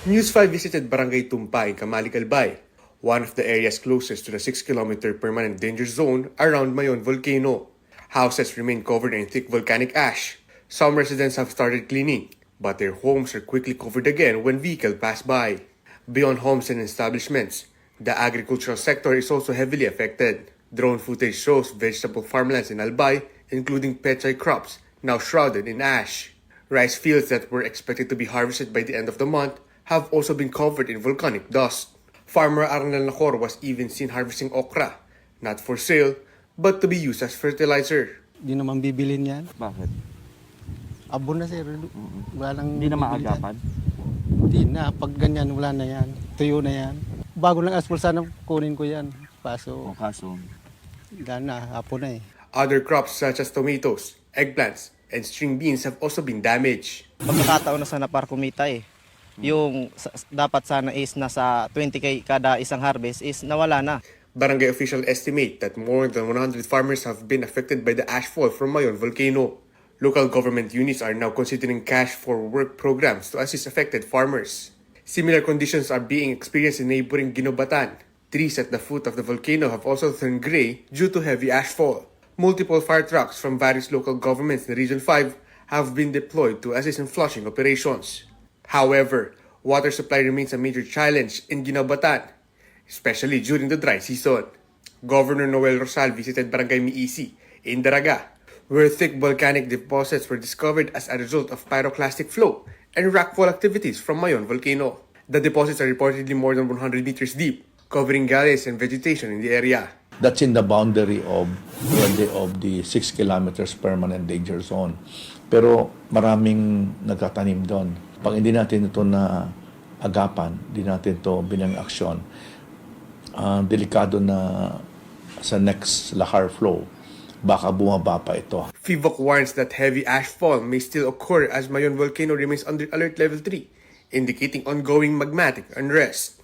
News 5 visited Barangay Tumpa in Camalic Albay, one of the areas closest to the 6-kilometer permanent danger zone around Mayon volcano. Houses remain covered in thick volcanic ash. Some residents have started cleaning, but their homes are quickly covered again when vehicles pass by. Beyond homes and establishments, the agricultural sector is also heavily affected. Drone footage shows vegetable farmlands in Albay, including pechay crops, now shrouded in ash. Rice fields that were expected to be harvested by the end of the month have also been covered in volcanic dust. Farmer Arnel Nacor was even seen harvesting okra, not for sale, but to be used as fertilizer. Di naman bibilin yan. Bakit? Abon na sir. Wala nang Hindi na bibili yan. maagapan? Hindi na. Pag ganyan, wala na yan. Tuyo na yan. Bago lang asphalt sana kunin ko yan. O Paso, kaso, na, hapon na eh. Other crops such as tomatoes, eggplants, and string beans have also been damaged. Pagkakataon na sana para kumita eh. Yung dapat sana is nasa 20k kada isang harvest is nawala na. Barangay officials estimate that more than 100 farmers have been affected by the ashfall from Mayon volcano. Local government units are now considering cash for work programs to assist affected farmers. Similar conditions are being experienced in neighboring Ginobatan. Trees at the foot of the volcano have also turned gray due to heavy ashfall. Multiple fire trucks from various local governments in Region 5 have been deployed to assist in flushing operations. However, water supply remains a major challenge in Ginobatan, especially during the dry season. Governor Noel Rosal visited Barangay Miisi in Daraga, where thick volcanic deposits were discovered as a result of pyroclastic flow and rockfall activities from Mayon volcano. The deposits are reportedly more than 100 meters deep, covering gullies and vegetation in the area. That's in the boundary of the 6 kilometers permanent danger zone. Pero maraming nagtatanim doon. Pag hindi natin ito na agapan, hindi natin ito binang aksyon, delikado na sa next lahar flow, baka bumaba pa ito. FIVOC warns that heavy ashfall may still occur as Mayon volcano remains under alert level 3, indicating ongoing magmatic unrest.